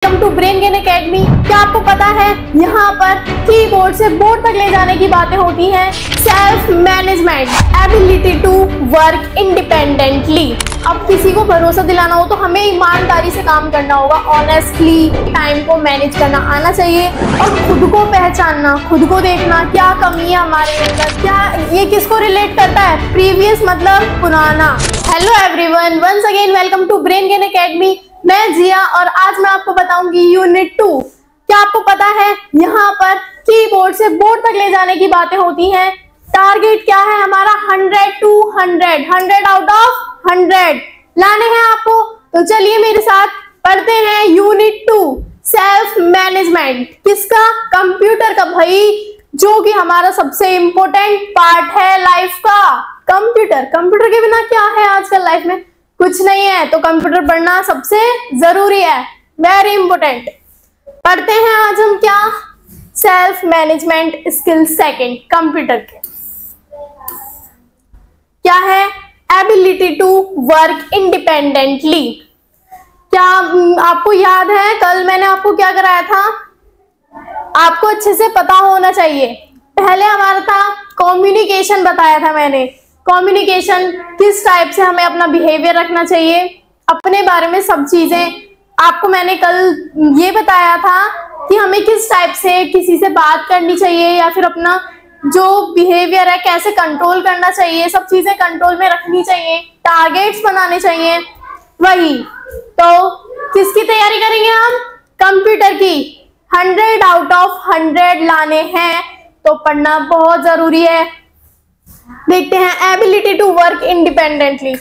Welcome to brain gain academy. क्या आपको पता है यहाँ पर कीबोर्ड से बोर्ड तक ले जाने की बातें होती हैं। Self management, ability to work independently. अब किसी को भरोसा दिलाना हो तो हमें ईमानदारी से काम करना होगा, ऑनेस्टली टाइम को मैनेज करना आना चाहिए और खुद को पहचानना, खुद को देखना क्या कमी है हमारे अंदर, क्या ये किसको रिलेट करता है। प्रीवियस मतलब पुराना। Hello everyone, once again welcome to brain gain academy. मैं जिया और आज मैं आपको बताऊंगी यूनिट 2। क्या आपको पता है यहाँ पर कीबोर्ड से बोर्ड तक ले जाने की बातें होती हैं। टारगेट क्या है हमारा? 100 to 100 आउट ऑफ 100 लाने हैं आपको। तो चलिए मेरे साथ पढ़ते हैं यूनिट 2 सेल्फ मैनेजमेंट। किसका? कंप्यूटर का भाई, जो कि हमारा सबसे इंपॉर्टेंट पार्ट है लाइफ का। कंप्यूटर के बिना क्या है आजकल लाइफ में? कुछ नहीं है। तो कंप्यूटर पढ़ना सबसे जरूरी है, वेरी इंपॉर्टेंट। पढ़ते हैं आज हम क्या? Self management skill second computer के। क्या है? Ability to work independently. क्या आपको याद है कल मैंने आपको क्या कराया था? आपको अच्छे से पता होना चाहिए। पहले हमारा था कम्युनिकेशन, बताया था मैंने। कम्युनिकेशन, किस टाइप से हमें अपना बिहेवियर रखना चाहिए, अपने बारे में सब चीजें आपको मैंने कल ये बताया था कि हमें किस टाइप से किसी से बात करनी चाहिए या फिर अपना जो बिहेवियर है कैसे कंट्रोल करना चाहिए, सब चीजें कंट्रोल में रखनी चाहिए, टारगेट्स बनाने चाहिए। वही तो किसकी तैयारी करेंगे हम? कंप्यूटर की। 100 आउट ऑफ 100 लाने हैं तो पढ़ना बहुत जरूरी है। देखते हैं एबिलिटी टू वर्क इंडिपेंडेंटली।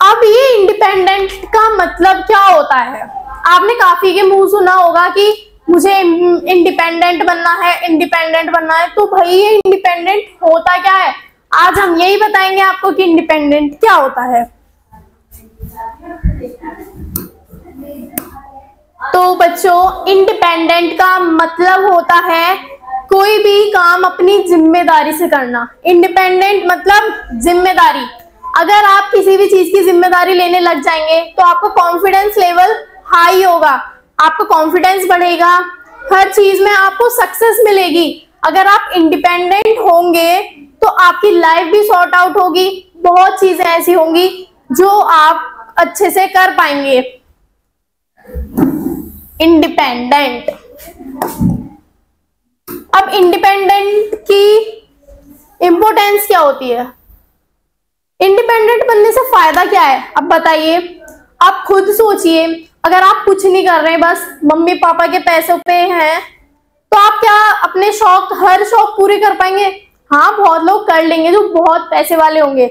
अब ये इंडिपेंडेंट का मतलब क्या होता है? आपने काफी के मुंह सुना होगा कि मुझे इंडिपेंडेंट बनना है, इंडिपेंडेंट बनना है। तो भाई ये इंडिपेंडेंट होता क्या है? आज हम यही बताएंगे आपको कि इंडिपेंडेंट क्या होता है। तो बच्चों, इंडिपेंडेंट का मतलब होता है कोई भी काम अपनी जिम्मेदारी से करना। इंडिपेंडेंट मतलब जिम्मेदारी। अगर आप किसी भी चीज की जिम्मेदारी लेने लग जाएंगे तो आपका कॉन्फिडेंस लेवल हाई होगा, आपका कॉन्फिडेंस बढ़ेगा, हर चीज में आपको सक्सेस मिलेगी। अगर आप इंडिपेंडेंट होंगे तो आपकी लाइफ भी सॉर्ट आउट होगी, बहुत चीजें ऐसी होंगी जो आप अच्छे से कर पाएंगे। इंडिपेंडेंट। अब इंडिपेंडेंट की इंपॉर्टेंस क्या होती है? इंडिपेंडेंट बनने से फायदा क्या है? अब बताइए, आप खुद सोचिए। अगर आप कुछ नहीं कर रहे, बस मम्मी पापा के पैसों पे हैं, तो आप क्या अपने शौक, हर शौक पूरे कर पाएंगे? हाँ, बहुत लोग कर लेंगे जो बहुत पैसे वाले होंगे,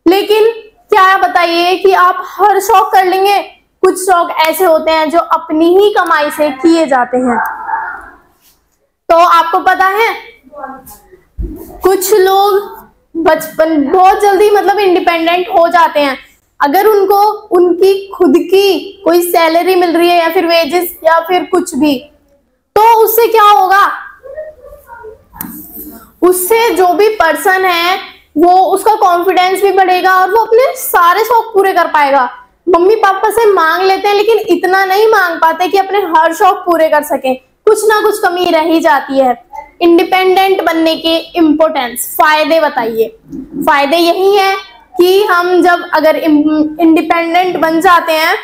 लेकिन क्या बताइए कि आप हर शौक कर लेंगे? कुछ शौक ऐसे होते हैं जो अपनी ही कमाई से किए जाते हैं। तो आपको पता है कुछ लोग बचपन बहुत जल्दी मतलब इंडिपेंडेंट हो जाते हैं। अगर उनको उनकी खुद की कोई सैलरी मिल रही है या फिर वेजेस या फिर कुछ भी, तो उससे क्या होगा? उससे जो भी पर्सन है वो, उसका कॉन्फिडेंस भी बढ़ेगा और वो अपने सारे शौक पूरे कर पाएगा। मम्मी पापा से मांग लेते हैं लेकिन इतना नहीं मांग पाते कि अपने हर शौक पूरे कर सके, कुछ ना कुछ कमी रह ही जाती है। इंडिपेंडेंट बनने के इंपॉर्टेंस, फायदे बताइए। फायदे यही है कि हम जब अगर इंडिपेंडेंट बन जाते हैं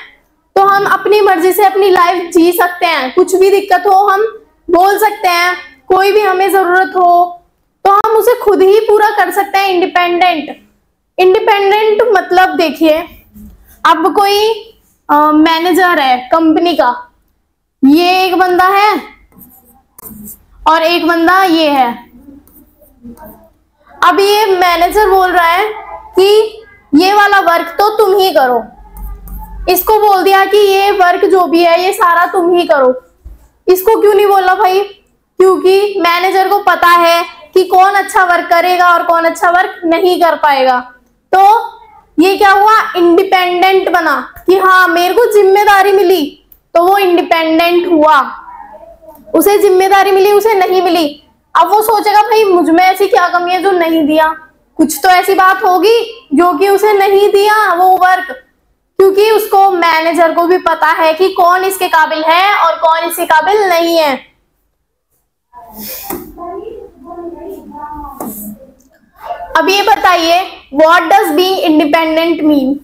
तो हम अपनी मर्जी से अपनी लाइफ जी सकते हैं। कुछ भी दिक्कत हो हम बोल सकते हैं, कोई भी हमें जरूरत हो तो हम उसे खुद ही पूरा कर सकते हैं। इंडिपेंडेंट मतलब देखिए, अब कोई मैनेजर है कंपनी का, ये एक बंदा है और एक बंदा ये है। अब ये मैनेजर बोल रहा है कि ये वाला वर्क तो तुम ही करो। इसको बोल दिया कि ये वर्क जो भी है ये सारा तुम ही करो। इसको क्यों नहीं बोला भाई? क्योंकि मैनेजर को पता है कि कौन अच्छा वर्क करेगा और कौन अच्छा वर्क नहीं कर पाएगा। तो ये क्या हुआ? इंडिपेंडेंट बना कि हाँ मेरे को जिम्मेदारी मिली, तो वो इंडिपेंडेंट हुआ। उसे जिम्मेदारी मिली, उसे नहीं मिली। अब वो सोचेगा भाई मुझ में ऐसी क्या कमी है जो नहीं दिया? कुछ तो ऐसी बात होगी जो कि उसे नहीं दिया वो वर्क। क्योंकि उसको मैनेजर को भी पता है कि कौन इसके काबिल है और कौन इसके काबिल नहीं है। अब ये बताइए, what does being independent mean?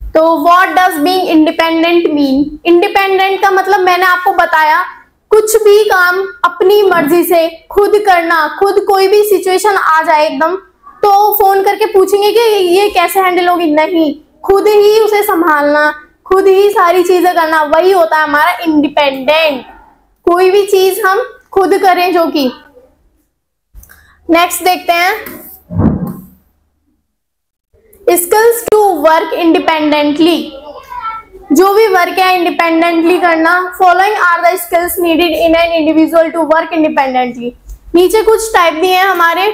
तो what does being independent mean? Independent का मतलब मैंने आपको बताया, कुछ भी काम अपनी मर्जी से खुद करना। खुद कोई भी सिचुएशन आ जाए एकदम, तो फोन करके पूछेंगे कि ये कैसे हैंडल होगी, नहीं, खुद ही उसे संभालना, खुद ही सारी चीजें करना, वही होता है हमारा इंडिपेंडेंट। कोई भी चीज हम खुद करें जो कि। नेक्स्ट देखते हैं, स्किल्स टू वर्क इंडिपेंडेंटली। जो भी वर्क है इंडिपेंडेंटली करना। Following are the skills needed in an individual to work independently. नीचे कुछ टाइप दिए हैं हमारे।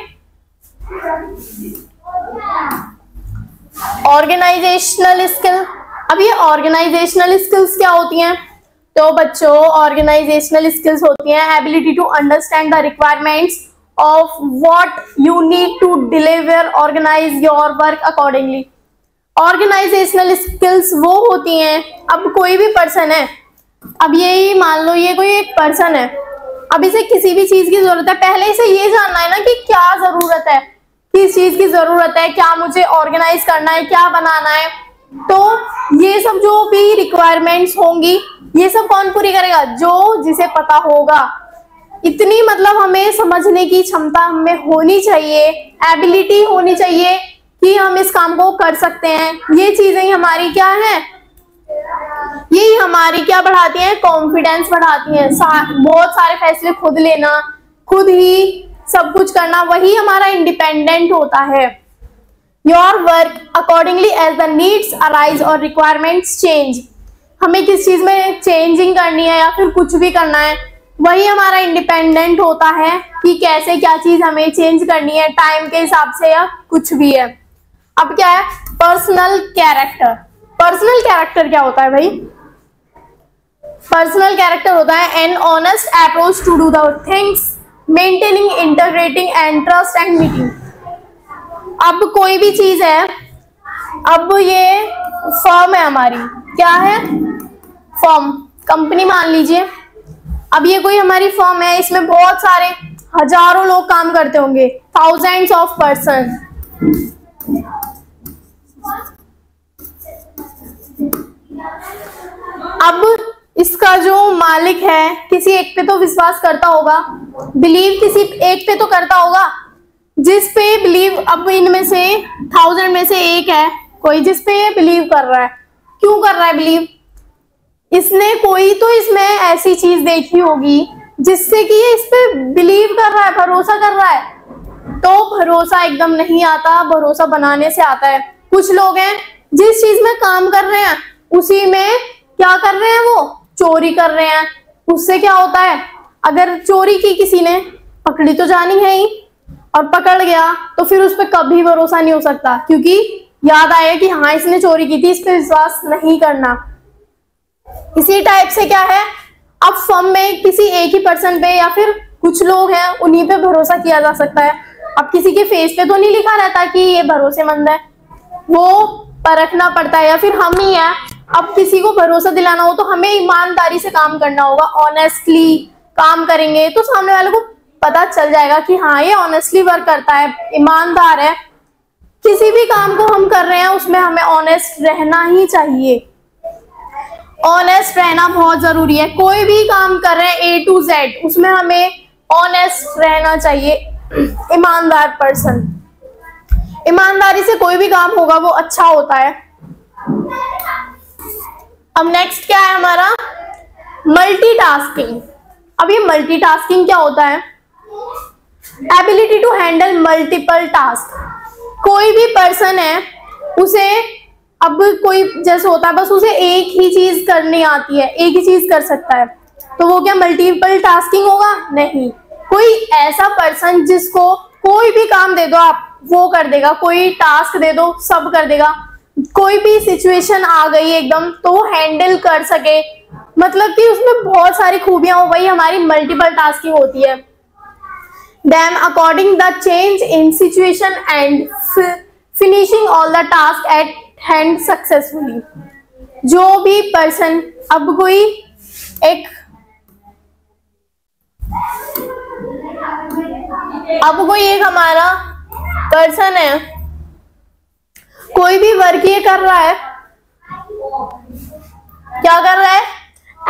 Organisational skill. अब ये ऑर्गेनाइजेशनल स्किल्स क्या होती हैं? तो बच्चों, ऑर्गेनाइजेशनल स्किल्स होती हैं ability to understand the requirements of what you need to deliver, organize your work accordingly। Organisational skills वो होती हैं, अब कोई भी पर्सन है, अब यही मान लो ये कोई एक पर्सन है, अब इसे किसी भी चीज की जरूरत है, पहले इसे ये जानना है ना कि क्या जरूरत है, किस चीज की जरूरत है, क्या मुझे ऑर्गेनाइज करना है, क्या बनाना है। तो ये सब जो भी रिक्वायरमेंट्स होंगी, ये सब कौन पूरी करेगा? जो जिसे पता होगा। इतनी मतलब हमें समझने की क्षमता हमें होनी चाहिए, एबिलिटी होनी चाहिए कि हम इस काम को कर सकते हैं। ये चीजें हमारी क्या है, ये हमारी क्या बढ़ाती हैं? कॉन्फिडेंस बढ़ाती हैं। बहुत सारे फैसले खुद लेना, खुद ही सब कुछ करना, वही हमारा इंडिपेंडेंट होता है। Your work accordingly as the needs arise और रिक्वायरमेंट्स चेंज। हमें किस चीज में चेंजिंग करनी है या फिर कुछ भी करना है, वही हमारा इंडिपेंडेंट होता है कि कैसे क्या चीज हमें चेंज करनी है टाइम के हिसाब से या कुछ भी है। अब क्या है? Personal character. पर्सनल कैरेक्टर क्या होता है भाई? पर्सनल कैरेक्टर होता है an honest approach to do the things, maintaining, integrating and trust and meeting. अब कोई भी चीज है, अब ये फर्म है हमारी, क्या है? फर्म, कंपनी मान लीजिए। अब ये कोई हमारी फर्म है, इसमें बहुत सारे हजारों लोग काम करते होंगे, थाउजेंड्स ऑफ पर्सन। अब इसका जो मालिक है किसी एक पे तो विश्वास करता होगा, बिलीव किसी एक पे तो करता होगा, जिस पे बिलीव, अब इनमें से 1000 में से एक है कोई जिस पे ये बिलीव कर रहा है। क्यों कर रहा है बिलीव? इसने कोई तो इसमें ऐसी चीज देखी होगी जिससे कि ये इस पे बिलीव कर रहा है, भरोसा कर रहा है। तो भरोसा एकदम नहीं आता, भरोसा बनाने से आता है। कुछ लोग हैं जिस चीज में काम कर रहे हैं उसी में क्या कर रहे हैं, वो चोरी कर रहे हैं। उससे क्या होता है, अगर चोरी की किसी ने, पकड़ी तो जानी है ही, और पकड़ गया तो फिर उस पर कभी भरोसा नहीं हो सकता, क्योंकि याद आया कि हाँ इसने चोरी की थी, इस पे विश्वास नहीं करना। इसी टाइप से क्या है, अब फर्म में किसी एक ही पर्सन पे या फिर कुछ लोग हैं उन्हीं पे भरोसा किया जा सकता है। अब किसी के फेस पे तो नहीं लिखा रहता कि ये भरोसेमंद है, वो परखना पड़ता है, या फिर हम ही हैं। अब किसी को भरोसा दिलाना हो तो हमें ईमानदारी से काम करना होगा, ऑनेस्टली काम करेंगे तो सामने वाले को पता चल जाएगा कि हाँ ये ऑनेस्टली वर्क करता है, ईमानदार है। किसी भी काम को हम कर रहे हैं उसमें हमें ऑनेस्ट रहना ही चाहिए। ऑनेस्ट रहना बहुत जरूरी है। कोई भी काम कर रहे हैं A to Z, उसमें हमें ऑनेस्ट रहना चाहिए, ईमानदार पर्सन। ईमानदारी से कोई भी काम होगा वो अच्छा होता है। अब नेक्स्ट क्या है हमारा? मल्टीटास्किंग। अब ये मल्टीटास्किंग क्या होता है? Ability to handle multiple task. कोई भी पर्सन है, उसे अब कोई जैसे होता है बस उसे एक ही चीज करनी आती है, एक ही चीज कर सकता है, तो वो क्या मल्टीपल टास्किंग होगा? नहीं। कोई ऐसा पर्सन जिसको कोई भी काम दे दो आप वो कर देगा, कोई टास्क दे दो सब कर देगा, कोई भी सिचुएशन आ गई एकदम तो हैंडल कर सके, मतलब कि उसमें बहुत सारी खूबियां हो, वही हमारी मल्टीपल टास्किंग होती है। Them according the change in situation and finishing all the task at hand successfully। जो भी पर्सन, अब कोई एक हमारा पर्सन है, कोई भी वर्क ये कर रहा है, क्या कर रहा है,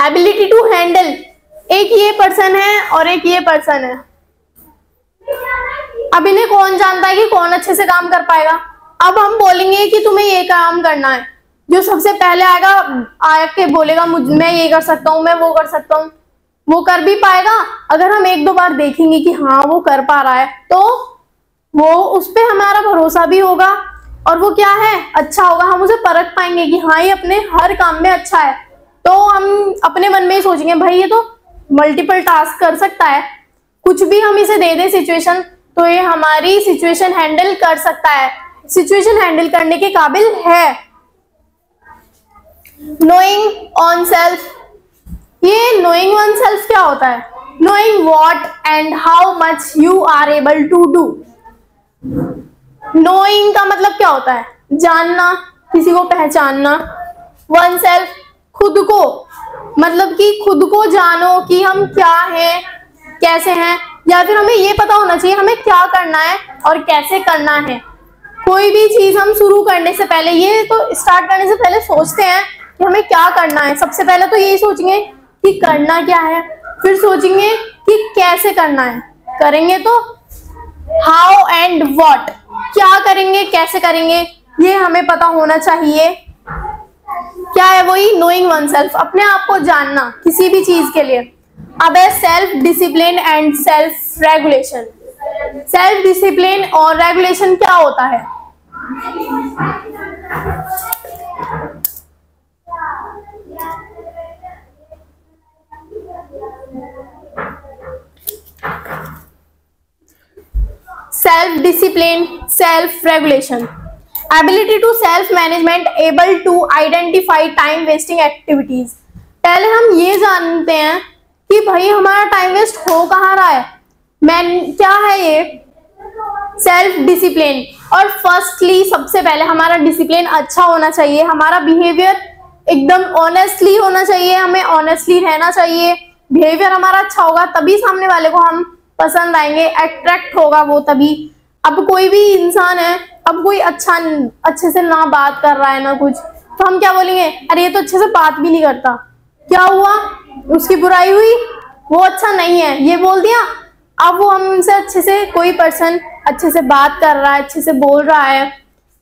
एबिलिटी टू हैंडल। एक ये पर्सन है और एक ये पर्सन है। अब इन्हें कौन जानता है कि कौन अच्छे से काम कर पाएगा। अब हम बोलेंगे कि तुम्हें ये काम करना है, जो सबसे पहले आएगा आके बोलेगा मैं ये कर सकता हूँ, मैं वो कर सकता हूँ, वो कर भी पाएगा। अगर हम एक दो बार देखेंगे कि हाँ वो कर पा रहा है, तो वो उस पर हमारा भरोसा भी होगा और वो क्या है, अच्छा होगा। हम उसे परख पाएंगे कि हाँ ये अपने हर काम में अच्छा है। तो हम अपने मन में ही सोचेंगे भाई ये तो मल्टीपल टास्क कर सकता है, कुछ भी हम इसे दे दें सिचुएशन, तो ये हमारी सिचुएशन हैंडल कर सकता है, सिचुएशन हैंडल करने के काबिल है। नोइंग ऑन सेल्फ, ये नोइंग ऑन सेल्फ क्या होता है, knowing what and how much you are able to do. Knowing का मतलब क्या होता है, जानना, किसी को पहचानना। वन सेल्फ, खुद को, मतलब कि खुद को जानो कि हम क्या हैं, कैसे हैं, या फिर हमें ये पता होना चाहिए हमें क्या करना है और कैसे करना है। कोई भी चीज हम शुरू करने से पहले, ये तो स्टार्ट करने से पहले सोचते हैं कि हमें क्या करना है। सबसे पहले तो यही सोचेंगे कि करना क्या है, फिर सोचेंगे कि कैसे करना है, करेंगे तो हाउ एंड व्हाट, क्या करेंगे कैसे करेंगे, ये हमें पता होना चाहिए। क्या है वही नोइंग वन सेल्फ, अपने आप को जानना किसी भी चीज के लिए। अब है self discipline and self regulation. Self discipline और रेगुलेशन क्या होता है, self discipline, self regulation, ability to self management, able to identify time wasting activities. पहले हम ये जानते हैं कि भाई हमारा टाइम वेस्ट हो कहाँ रहा है, क्या है ये सेल्फ डिसिप्लिन। और फर्स्टली सबसे पहले हमारा डिसिप्लिन अच्छा होना चाहिए, हमारा बिहेवियर एकदम ऑनेस्टली होना चाहिए, हमें ऑनेस्टली रहना चाहिए। बिहेवियर हमारा अच्छा होगा तभी सामने वाले को हम पसंद आएंगे, अट्रैक्ट होगा वो तभी। अब कोई भी इंसान है, अब कोई अच्छे से ना बात कर रहा है ना कुछ, तो हम क्या बोलेंगे, अरे ये तो अच्छे से बात भी नहीं करता, क्या हुआ, उसकी बुराई हुई, वो अच्छा नहीं है, ये बोल दिया। अब वो हमसे अच्छे से, कोई पर्सन अच्छे से बात कर रहा है, अच्छे से बोल रहा है,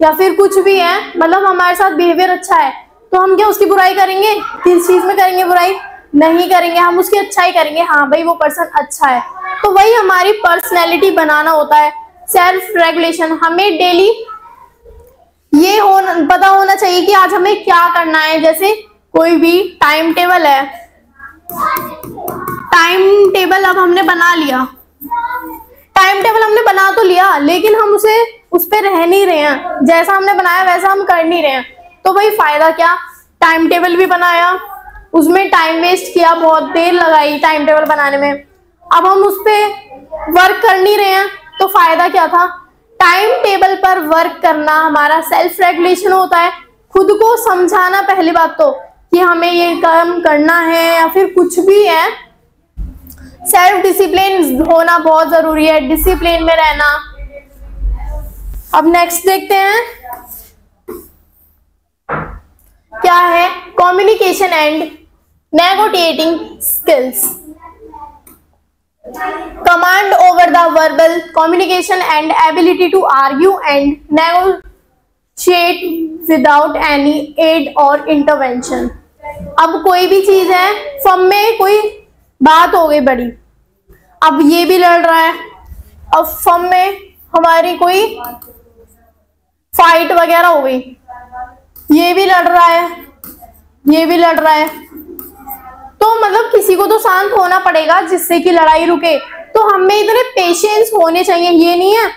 या फिर कुछ भी है, मतलब हमारे साथ बिहेवियर अच्छा है, तो हम क्या उसकी बुराई करेंगे, किस चीज में करेंगे बुराई, नहीं करेंगे, हम उसकी अच्छाई करेंगे, हाँ भाई वो पर्सन अच्छा है। तो वही हमारी पर्सनैलिटी बनाना होता है। सेल्फ रेगुलेशन, हमें डेली ये पता होना चाहिए कि आज हमें क्या करना है। जैसे कोई भी टाइम टेबल है, टाइम टेबल अब हमने बना लिया, टाइम टेबल हमने बना तो लिया, लेकिन हम उस पे रह नहीं रहे हैं, जैसा हमने बनाया वैसा हम कर नहीं रहे हैं, तो भाई फायदा क्या। टाइम टेबल भी बनाया, उसमें टाइम वेस्ट किया, बहुत देर लगाई टाइम टेबल बनाने में, अब हम उस पे वर्क कर नहीं रहे हैं, तो फायदा क्या था। टाइम टेबल पर वर्क करना हमारा सेल्फ रेगुलेशन होता है। खुद को समझाना पहली बात तो कि हमें ये काम करना है या फिर कुछ भी है। सेल्फ डिसिप्लिन होना बहुत जरूरी है, डिसिप्लिन में रहना। अब नेक्स्ट देखते हैं क्या है, communication and negotiating skills. Command over the verbal communication and ability to argue and negotiate without any aid or intervention। अब कोई भी चीज है, फर्म में कोई बात हो गई बड़ी, अब ये भी लड़ रहा है, अब फर्म में हमारी कोई फाइट वगैरह हो गई, ये भी लड़ रहा है, ये भी लड़ रहा है, तो मतलब किसी को तो शांत होना पड़ेगा जिससे कि लड़ाई रुके। तो हमें इतने पेशेंस होने चाहिए, ये नहीं है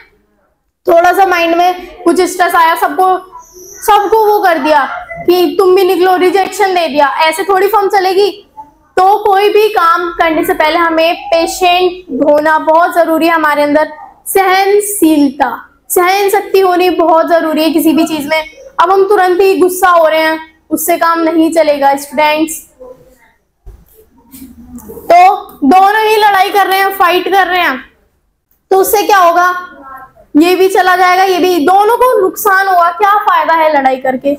थोड़ा सा माइंड में कुछ स्ट्रेस आया, सबको वो कर दिया कि तुम भी निकलो, रिजेक्शन दे दिया, ऐसे थोड़ी फर्म चलेगी। तो कोई भी काम करने से पहले हमें पेशेंट होना बहुत जरूरी है। हमारे अंदर सहनशीलता, सहन शक्ति होनी बहुत जरूरी है किसी भी चीज में। अब हम तुरंत ही गुस्सा हो रहे हैं, उससे काम नहीं चलेगा स्टूडेंट्स। तो दोनों ही लड़ाई कर रहे हैं, फाइट कर रहे हैं, तो उससे क्या होगा, ये भी चला जाएगा, ये भी, दोनों को नुकसान होगा। क्या फायदा है लड़ाई करके।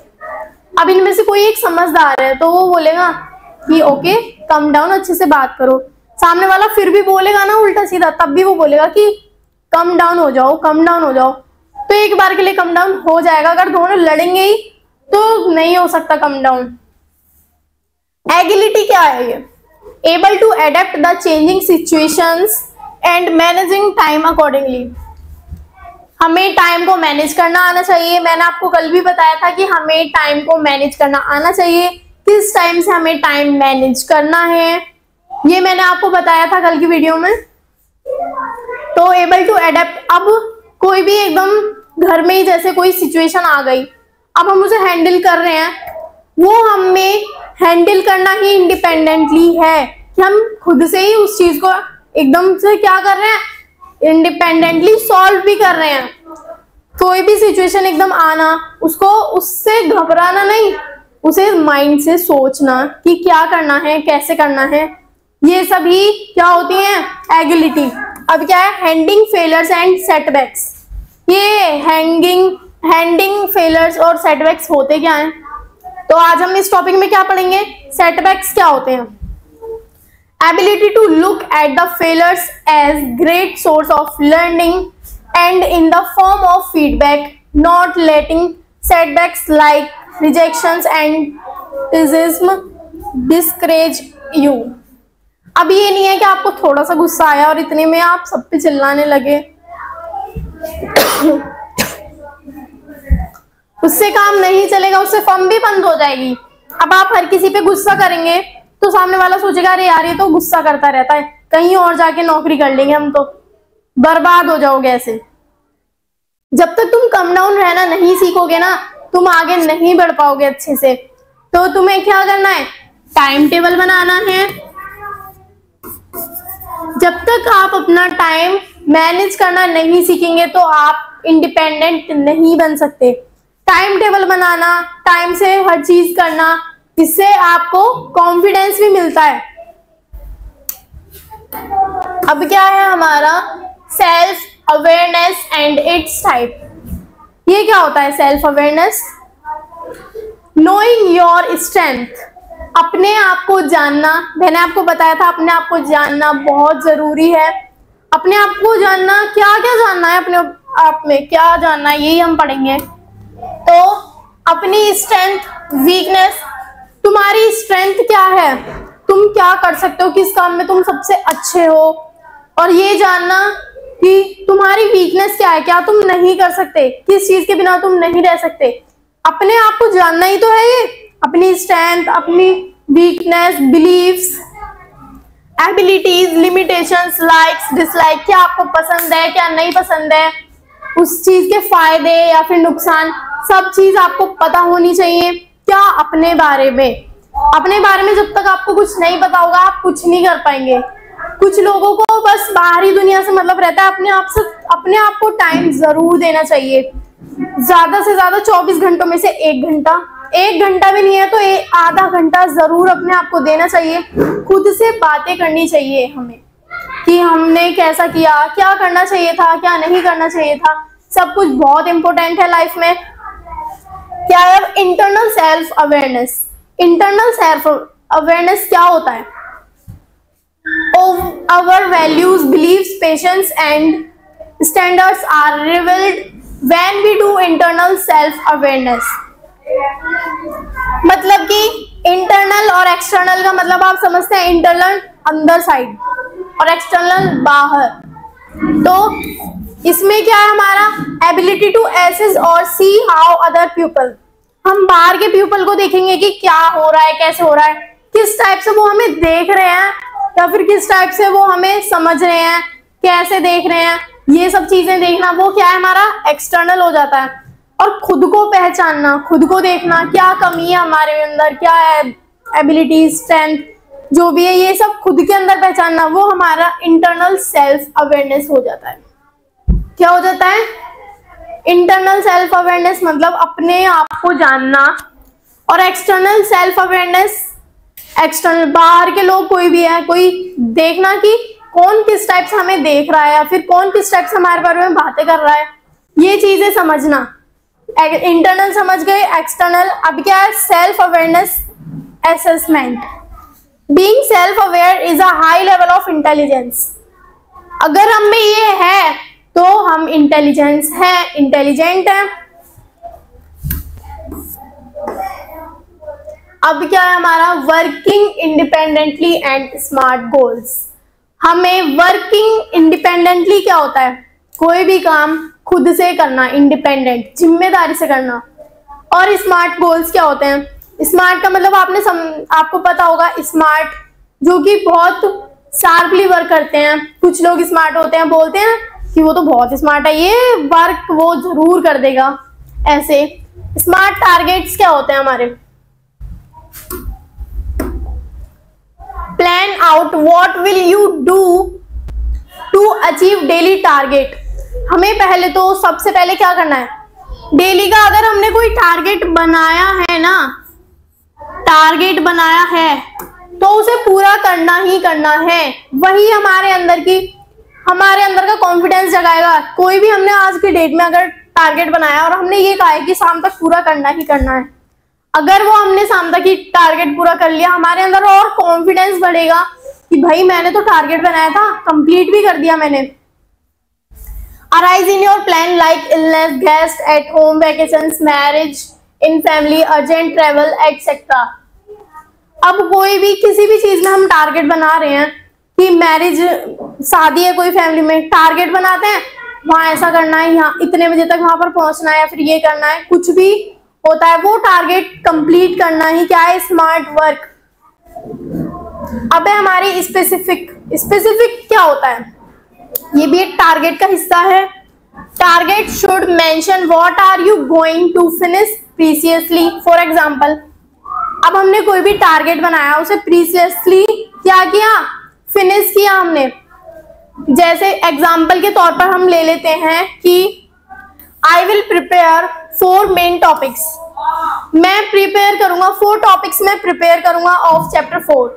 अब इनमें से कोई एक समझदार है तो वो बोलेगा कि ओके कम डाउन, अच्छे से बात करो। सामने वाला फिर भी बोलेगा ना उल्टा सीधा, तब भी वो बोलेगा कि कम डाउन हो जाओ, कम डाउन हो जाओ। तो एक बार के लिए कम डाउन हो जाएगा। अगर दोनों लड़ेंगे ही तो नहीं हो सकता कम डाउन। एगिलिटी क्या है ये? Able to adapt the changing situations and managing time accordingly. हमें टाइम को मैनेज करना आना चाहिए। मैंने आपको कल भी बताया था कि हमें टाइम को मैनेज करना आना चाहिए। किस टाइम से हमें टाइम मैनेज करना है ये मैंने आपको बताया था कल की वीडियो में। तो एबल टू एडेप्ट, अब कोई भी एकदम घर में ही जैसे कोई सिचुएशन आ गई, अब हम उसे हैंडल कर रहे हैं, वो हमें हैंडल करना ही इंडिपेंडेंटली है कि हम खुद से ही उस चीज को एकदम से क्या कर रहे हैं, इंडिपेंडेंटली सॉल्व भी कर रहे हैं। कोई भी सिचुएशन एकदम आना, उसको उससे घबराना नहीं, उसे माइंड से सोचना कि क्या करना है, कैसे करना है, ये सभी क्या होती है, एगिलिटी। अब क्या है, हैंडिंग फेलियर्स एंड सेटबैक्स। ये हैंडिंग फेलियर्स और सेटबैक्स होते क्या हैं? तो आज हम इस टॉपिक में क्या पढ़ेंगे, सेटबैक्स क्या होते हैं। Ability to look at the failures as great source of learning and in the form of feedback, not letting setbacks like rejections and criticism discourage you। अब ये नहीं है कि आपको थोड़ा सा गुस्सा आया और इतने में आप सब पे चिल्लाने लगे, उससे काम नहीं चलेगा, उससे फर्म भी बंद हो जाएगी। अब आप हर किसी पे गुस्सा करेंगे तो सामने वाला सोचेगा अरे यार ये तो गुस्सा करता रहता है, कहीं और जाके नौकरी कर लेंगे हम, तो बर्बाद हो जाओगे ऐसे। जब तक तुम कम डाउन रहना नहीं सीखोगे ना, तुम आगे नहीं बढ़ पाओगे अच्छे से। तो तुम्हें क्या करना है, टाइम टेबल बनाना है। जब तक आप अपना टाइम मैनेज करना नहीं सीखेंगे तो आप इंडिपेंडेंट नहीं बन सकते। टाइम टेबल बनाना, टाइम से हर चीज करना, जिससे आपको कॉन्फिडेंस भी मिलता है। अब क्या है हमारा self awareness and it's type. ये क्या होता है self awareness? Knowing your strength, अपने आप को जानना। मैंने आपको बताया था अपने आप को जानना बहुत जरूरी है। अपने आप को जानना, क्या क्या जानना है अपने आप में, क्या जानना है, यही हम पढ़ेंगे। तो अपनी स्ट्रेंथ, वीकनेस, तुम्हारी स्ट्रेंथ क्या है, तुम क्या कर सकते हो, किस काम में तुम सबसे अच्छे हो, और ये जानना कि तुम्हारी वीकनेस क्या है, क्या तुम नहीं कर सकते, किस चीज के बिना तुम नहीं रह सकते। अपने आप को जानना ही तो है ये, अपनी स्ट्रेंथ, अपनी weakness, beliefs, abilities, limitations, likes, dislike, क्या आपको पसंद है, क्या नहीं पसंद है, उस चीज के फायदे या फिर नुकसान, सब चीज आपको पता होनी चाहिए। क्या अपने बारे में जब तक आपको कुछ नहीं पता होगा आप कुछ नहीं कर पाएंगे। कुछ लोगों को बस बाहरी दुनिया से मतलब रहता है, अपने आप को टाइम जरूर देना चाहिए। ज्यादा से ज्यादा 24 घंटों में से 1 घंटा भी नहीं है तो आधा घंटा जरूर अपने आप को देना चाहिए। खुद से बातें करनी चाहिए हमें कि हमने कैसा किया, क्या करना चाहिए था, क्या नहीं करना चाहिए था, सब कुछ बहुत इंपॉर्टेंट है लाइफ में। क्या है internal self awareness? Internal self awareness क्या होता है? Our values, beliefs, passions and standards are revealed when we do internal self awareness। मतलब कि इंटरनल और एक्सटर्नल का मतलब आप समझते हैं, इंटरनल अंदर साइड और एक्सटर्नल बाहर। तो इसमें क्या है हमारा एबिलिटी टू एसेस और सी हाउ अदर पीपल। हम बाहर के पीपल को देखेंगे कि क्या हो रहा है, कैसे हो रहा है, किस टाइप से वो हमें देख रहे हैं या फिर किस टाइप से वो हमें समझ रहे हैं, कैसे देख रहे हैं, ये सब चीजें देखना वो क्या है हमारा एक्सटर्नल हो जाता है। और खुद को पहचानना, खुद को देखना क्या कमी है हमारे अंदर, क्या है एबिलिटी, स्ट्रेंथ, जो भी है ये सब खुद के अंदर पहचानना, वो हमारा इंटरनल सेल्फ अवेयरनेस हो जाता है। क्या हो जाता है? इंटरनल सेल्फ अवेयरनेस मतलब अपने आप को जानना, और एक्सटर्नल सेल्फ अवेयरनेस एक्सटर्नल बाहर के लोग कोई भी है, कोई देखना कि कौन किस टाइप से हमें देख रहा है या फिर कौन किस टाइप से हमारे बारे में बातें कर रहा है, ये चीजें समझना। इंटरनल समझ गए, एक्सटर्नल। अब क्या है? Self awareness assessment. Being self aware is a high level of intelligence. अगर हम में ये है तो हम इंटेलिजेंस है, इंटेलिजेंट है। अब क्या है हमारा? Working independently and smart goals. हमें वर्किंग इंडिपेंडेंटली क्या होता है? कोई भी काम खुद से करना, इंडिपेंडेंट, जिम्मेदारी से करना। और स्मार्ट गोल्स क्या होते हैं? स्मार्ट का मतलब आपको पता होगा, स्मार्ट जो कि बहुत शार्पली वर्क करते हैं। कुछ लोग स्मार्ट होते हैं, बोलते हैं कि वो तो बहुत स्मार्ट है, ये वर्क वो जरूर कर देगा। ऐसे स्मार्ट टारगेट्स क्या होते हैं हमारे? Plan out what will you do to achieve daily target. हमें पहले तो सबसे पहले क्या करना है? डेली का अगर हमने कोई टारगेट बनाया है ना, टारगेट बनाया है तो उसे पूरा करना ही करना है। वही हमारे अंदर का कॉन्फिडेंस जगाएगा। कोई भी हमने आज की डेट में अगर टारगेट बनाया और हमने ये कहा है कि शाम तक पूरा करना ही करना है, अगर वो हमने शाम तक ही टारगेट पूरा कर लिया, हमारे अंदर और कॉन्फिडेंस बढ़ेगा कि भाई मैंने तो टारगेट बनाया था, कंप्लीट भी कर दिया मैंने। Arise in your plan like illness, guest at home, vacations, marriage in family, urgent travel etcetera. अब कोई भी किसी भी चीज में हम टारगेट बना रहे हैं कि मैरिज, शादी है कोई फैमिली में, टारगेट बनाते हैं वहां ऐसा करना है, यहाँ इतने बजे तक वहां पर पहुंचना है, या फिर ये करना है, कुछ भी होता है, वो टारगेट कंप्लीट करना ही क्या है? Smart work. अब है हमारी स्पेसिफिक। स्पेसिफिक क्या होता है? ये भी एक टारगेट का हिस्सा है। Target should mention what are you going to finish precisely. For example, अब हमने कोई भी टारगेट बनाया, उसे प्रीसियसली क्या किया? फिनिश किया हमने। जैसे एग्जांपल के तौर पर हम ले लेते हैं कि I will prepare 4 main topics. मैं प्रिपेयर करूंगा 4 टॉपिक्स में प्रिपेयर करूंगा ऑफ चैप्टर 4।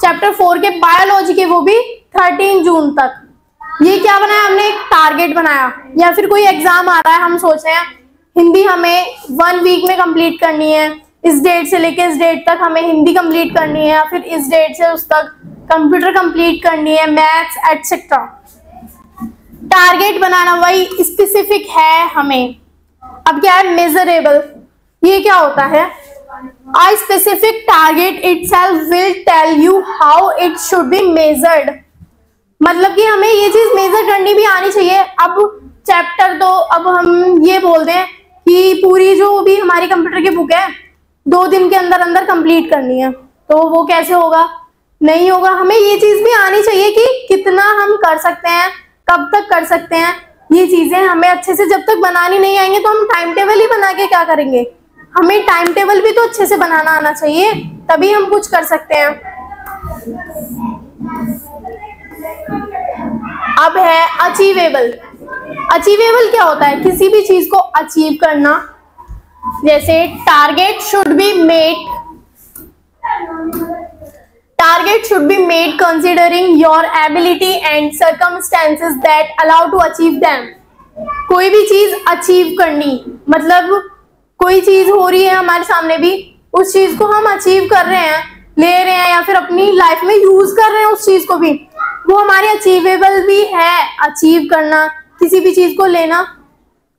चैप्टर 4 के बायोलॉजी के, वो भी 13 जून तक। ये क्या बनाया हमने? एक टारगेट बनाया। या फिर कोई एग्जाम आ रहा है, हम सोच रहे हैं हिंदी हमें 1 वीक में कंप्लीट करनी है, इस डेट से लेके इस डेट तक हमें हिंदी कंप्लीट करनी है, या फिर इस डेट से उस तक कंप्यूटर कंप्लीट करनी है, मैथ्स एटसेट्रा। टारगेट बनाना वही स्पेसिफिक है हमें। अब क्या है? मेजरेबल। ये क्या होता है? A specific target itself will tell you how it should be measured। मतलब कि हमें ये चीज मेजर करनी भी आनी चाहिए। अब चैप्टर तो अब हम ये बोल दें कि पूरी जो भी हमारी कंप्यूटर की बुक है 2 दिन के अंदर अंदर कंप्लीट करनी है, तो वो कैसे होगा? नहीं होगा। हमें ये चीज भी आनी चाहिए कि कितना हम कर सकते हैं, कब तक कर सकते हैं। ये चीजें हमें अच्छे से जब तक बनानी नहीं आएंगे तो हम टाइम टेबल ही बना के क्या करेंगे? हमें टाइम टेबल भी तो अच्छे से बनाना आना चाहिए, तभी हम कुछ कर सकते हैं। अब है अचीवेबल। अचीवेबल क्या होता है? किसी भी चीज को अचीव करना। जैसे target should be made, target should be made considering your ability and circumstances that allow to achieve them. कोई भी चीज अचीव करनी मतलब कोई चीज हो रही है हमारे सामने, भी उस चीज को हम अचीव कर रहे हैं, ले रहे हैं, या फिर अपनी लाइफ में यूज कर रहे हैं उस चीज को भी, वो हमारे अचीवेबल भी है। अचीव करना, किसी भी चीज को लेना।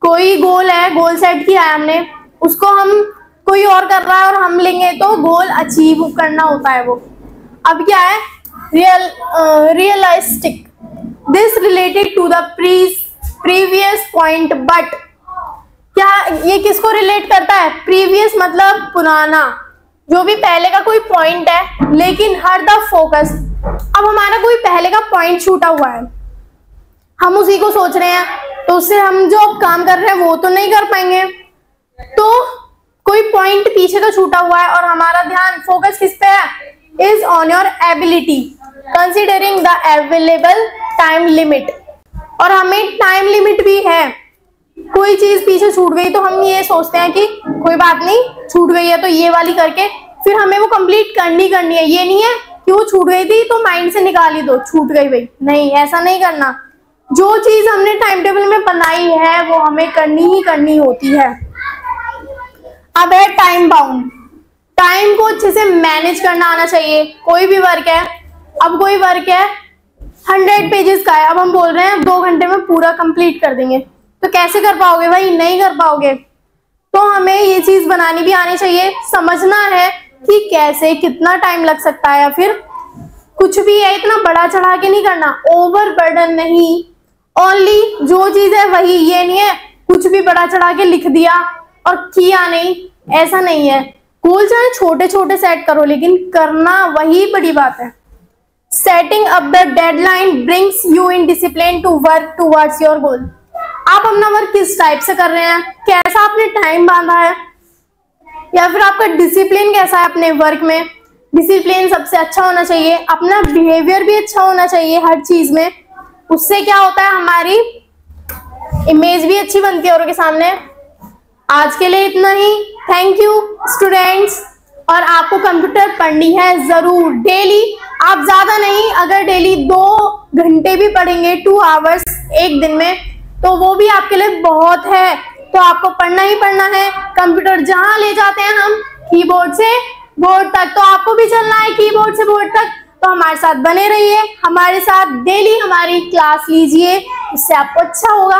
कोई गोल है, गोल सेट किया है हमने, उसको हम कोई और कर रहा है और हम लेंगे तो गोल अचीव करना होता है वो। अब क्या है? Realistic. This related to the previous point, but क्या ये किसको रिलेट करता है? प्रीवियस मतलब पुराना, जो भी पहले का कोई पॉइंट है, लेकिन हर द फोकस। अब हमारा कोई पहले का पॉइंट छूटा हुआ है, हम उसी को सोच रहे हैं, तो उससे हम जो अब काम कर रहे हैं वो तो नहीं कर पाएंगे। तो कोई पॉइंट पीछे का छूटा हुआ है और हमारा ध्यान फोकस किस पे है? is on your ability considering the available time limit। और हमें टाइम लिमिट भी है, कोई चीज पीछे छूट गई तो हम ये सोचते हैं कि कोई बात नहीं, छूट गई है तो ये वाली करके फिर हमें वो कंप्लीट करनी है। ये नहीं है कि वो छूट गई थी तो माइंड से निकाल ही दो, छूट गई भाई, नहीं, ऐसा नहीं करना। जो चीज हमने टाइम टेबल में बनाई है वो हमें करनी ही करनी होती है। अब है टाइम बाउंड। टाइम को अच्छे से मैनेज करना आना चाहिए। कोई भी वर्क है, अब कोई वर्क है 100 पेजेस का है, अब हम बोल रहे हैं 2 घंटे में पूरा कंप्लीट कर देंगे, तो कैसे कर पाओगे भाई? नहीं कर पाओगे। तो हमें ये चीज बनानी भी आनी चाहिए, समझना है कि कैसे कितना टाइम लग सकता है, या फिर कुछ भी है इतना बड़ा चढ़ा के नहीं करना, ओवर बर्डन नहीं, ओनली जो चीज है वही। ये नहीं है कुछ भी बड़ा चढ़ा के लिख दिया और किया नहीं, ऐसा नहीं है। गोल चाहे छोटे छोटे सेट करो, लेकिन करना वही बड़ी बात है। Setting up the deadline brings you in discipline to work towards your goal. आप अपना वर्क किस टाइप से कर रहे हैं, कैसा आपने टाइम बांधा है, या फिर आपका डिसिप्लिन कैसा है अपने वर्क में। डिसिप्लिन सबसे अच्छा होना चाहिए, अपना बिहेवियर भी अच्छा होना चाहिए हर चीज में। उससे क्या होता है, हमारी इमेज भी अच्छी बनती है औरों के सामने। आज के लिए इतना ही। Thank you students. और आपको कंप्यूटर पढ़नी है जरूर डेली, आप ज्यादा नहीं, अगर डेली 2 घंटे भी पढ़ेंगे 2 आवर्स एक दिन में, तो वो भी आपके लिए बहुत है। तो आपको पढ़ना ही पढ़ना है। कंप्यूटर जहां ले जाते हैं हम कीबोर्ड से बोर्ड तक, तो आपको भी चलना है कीबोर्ड से बोर्ड तक। तो हमारे साथ बने रहिए, हमारे साथ डेली हमारी क्लास लीजिए, इससे आपको अच्छा होगा।